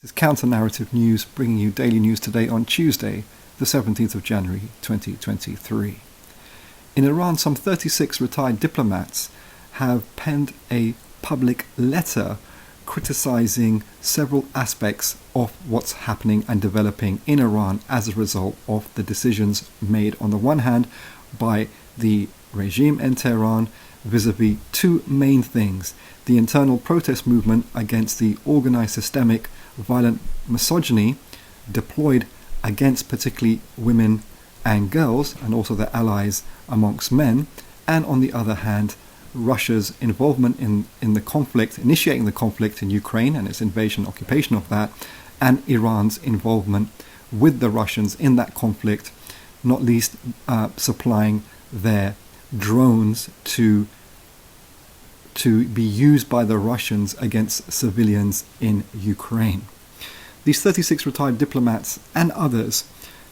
This is Counter-Narrative News, bringing you daily news today on Tuesday, the 17th of January 2023. In Iran, some 36 retired diplomats have penned a public letter criticizing several aspects of what's happening and developing in Iran as a result of the decisions made on the one hand by the regime in Tehran vis-a-vis two main things: the internal protest movement against the organized systemic violent misogyny deployed against particularly women and girls and also their allies amongst men, and on the other hand Russia's involvement in the conflict, initiating the conflict in Ukraine and its invasion occupation of that, and Iran's involvement with the Russians in that conflict, not least supplying their drones to be used by the Russians against civilians in Ukraine. These 36 retired diplomats and others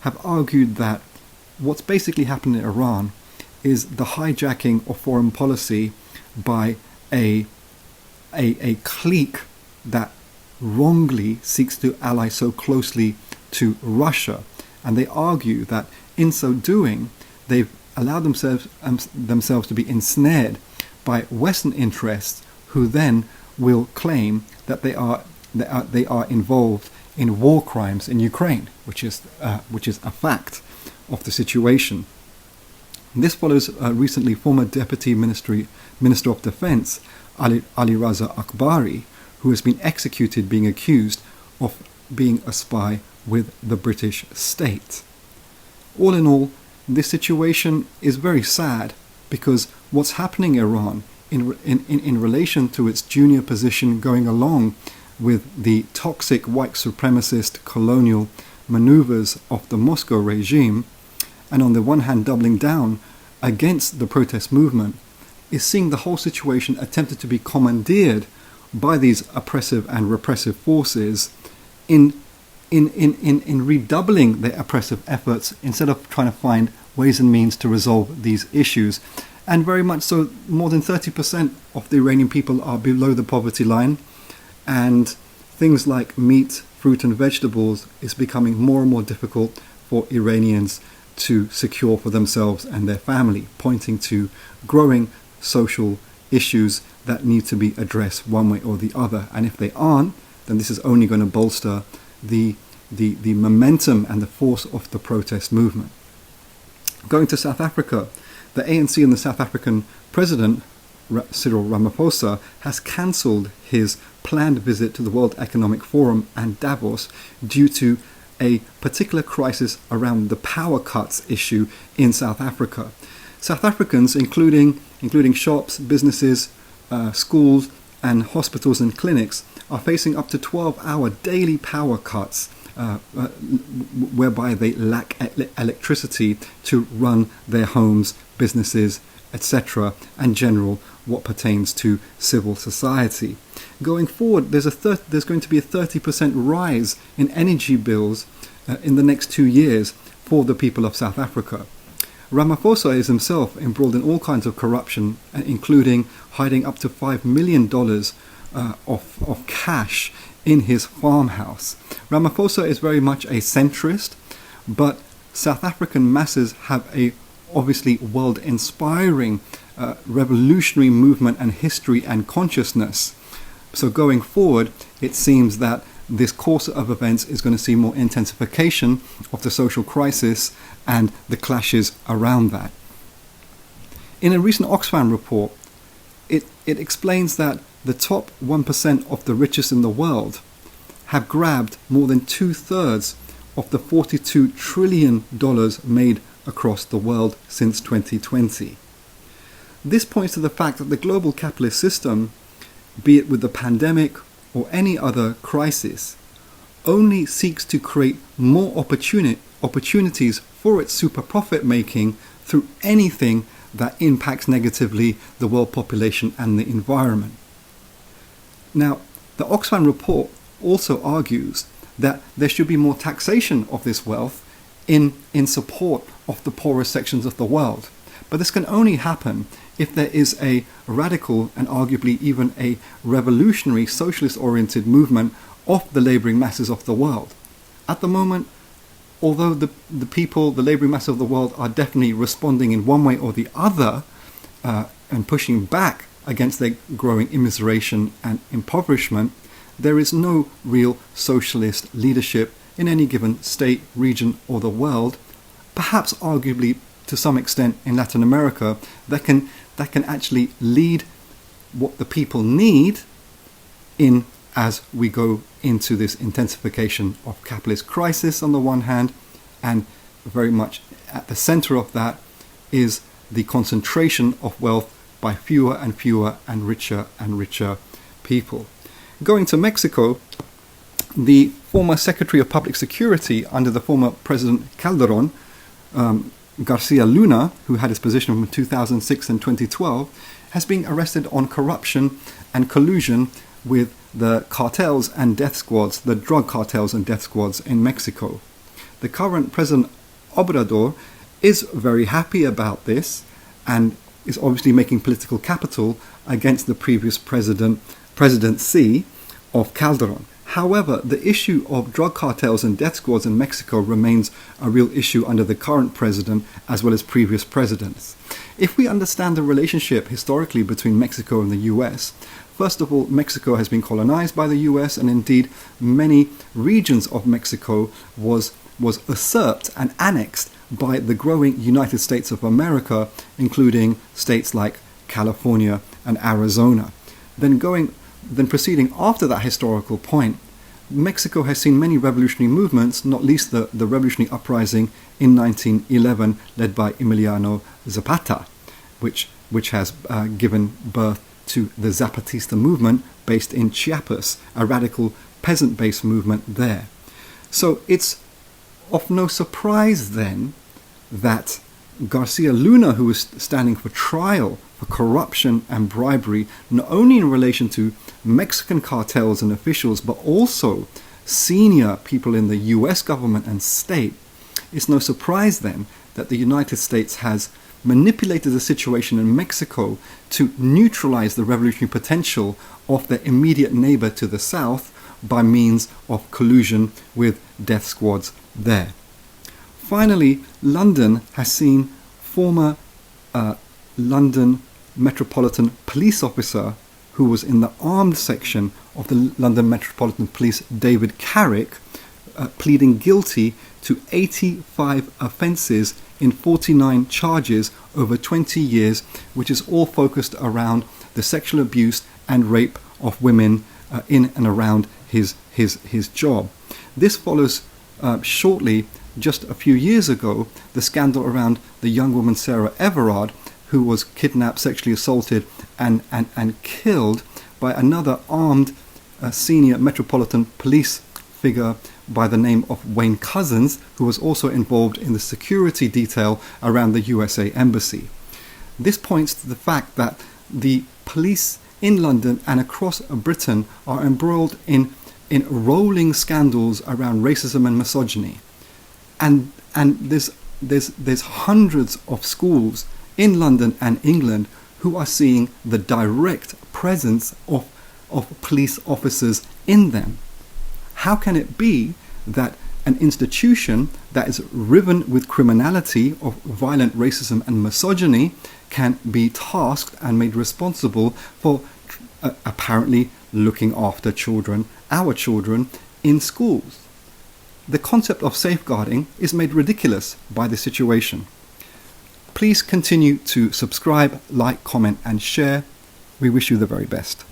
have argued that what's basically happened in Iran is the hijacking of foreign policy by a clique that wrongly seeks to ally so closely to Russia. And they argue that in so doing, they've allowed themselves to be ensnared by Western interests, who then will claim that they are involved in war crimes in Ukraine, which is a fact of the situation. This follows recently former Deputy Minister of Defense Ali Raza Akbari, who has been executed being accused of being a spy with the British state. All in all, this situation is very sad, because what's happening in Iran in relation to its junior position going along with the toxic white supremacist colonial maneuvers of the Moscow regime, and on the one hand doubling down against the protest movement, is seeing the whole situation attempted to be commandeered by these oppressive and repressive forces in redoubling their oppressive efforts instead of trying to find ways and means to resolve these issues. And very much so, more than 30% of the Iranian people are below the poverty line, and things like meat, fruit and vegetables is becoming more and more difficult for Iranians to secure for themselves and their family, pointing to growing social issues that need to be addressed one way or the other. And if they aren't, then this is only going to bolster the momentum and the force of the protest movement. Going to South Africa, the ANC and the South African president, Cyril Ramaphosa, has cancelled his planned visit to the World Economic Forum and Davos due to a particular crisis around the power cuts issue in South Africa. South Africans, including shops, businesses, schools and hospitals and clinics, are facing up to 12-hour daily power cuts, whereby they lack electricity to run their homes, businesses, etc., and general what pertains to civil society. Going forward, there's going to be a 30% rise in energy bills in the next 2 years for the people of South Africa. Ramaphosa is himself embroiled in all kinds of corruption, including hiding up to $5 million of cash in his farmhouse. Ramaphosa is very much a centrist, but South African masses have a obviously world-inspiring revolutionary movement and history and consciousness. So going forward, it seems that this course of events is going to see more intensification of the social crisis and the clashes around that. In a recent Oxfam report, it explains that the top 1% of the richest in the world have grabbed more than 2/3 of the $42 trillion made across the world since 2020. This points to the fact that the global capitalist system, be it with the pandemic or any other crisis, only seeks to create more opportunities for its super profit making through anything that impacts negatively the world population and the environment. Now, the Oxfam report also argues that there should be more taxation of this wealth in support of the poorest sections of the world. But this can only happen if there is a radical and arguably even a revolutionary socialist-oriented movement of the labouring masses of the world. At the moment, although the labouring masses of the world are definitely responding in one way or the other and pushing back against their growing immiseration and impoverishment, there is no real socialist leadership in any given state, region or the world, perhaps arguably to some extent in Latin America, that can actually lead what the people need in as we go into this intensification of capitalist crisis on the one hand, and very much at the center of that is the concentration of wealth by fewer and richer people. Going to Mexico, the former Secretary of Public Security under the former President Calderon, Garcia Luna, who had his position from 2006 and 2012, has been arrested on corruption and collusion with the cartels and death squads, the drug cartels and death squads in Mexico. The current President Obrador is very happy about this and is obviously making political capital against the previous presidency of Calderon. However, the issue of drug cartels and death squads in Mexico remains a real issue under the current president as well as previous presidents. If we understand the relationship historically between Mexico and the US, first of all, Mexico has been colonized by the US, and indeed many regions of Mexico was usurped and annexed by the growing United States of America, including states like California and Arizona. Then proceeding after that historical point, Mexico has seen many revolutionary movements, not least the revolutionary uprising in 1911 led by Emiliano Zapata, which has given birth to the Zapatista movement based in Chiapas, a radical peasant-based movement there. So it's of no surprise then that Garcia Luna, who is standing for trial for corruption and bribery, not only in relation to Mexican cartels and officials, but also senior people in the US government and state, it's no surprise then that the United States has manipulated the situation in Mexico to neutralize the revolutionary potential of their immediate neighbor to the south by means of collusion with death squads there. Finally, London has seen former London Metropolitan Police officer who was in the armed section of the London Metropolitan Police, David Carrick, pleading guilty to 85 offences in 49 charges over 20 years, which is all focused around the sexual abuse and rape of women in and around his job. This follows shortly, just a few years ago, the scandal around the young woman Sarah Everard, who was kidnapped, sexually assaulted and killed by another armed senior Metropolitan Police figure by the name of Wayne Couzens, who was also involved in the security detail around the USA Embassy. This points to the fact that the police in London and across Britain are embroiled in rolling scandals around racism and misogyny. And there's hundreds of schools in London and England who are seeing the direct presence of police officers in them. How can it be that an institution that is riven with criminality of violent racism and misogyny can be tasked and made responsible for apparently looking after children, our children, in schools? The concept of safeguarding is made ridiculous by the situation. Please continue to subscribe, like, comment and share. We wish you the very best.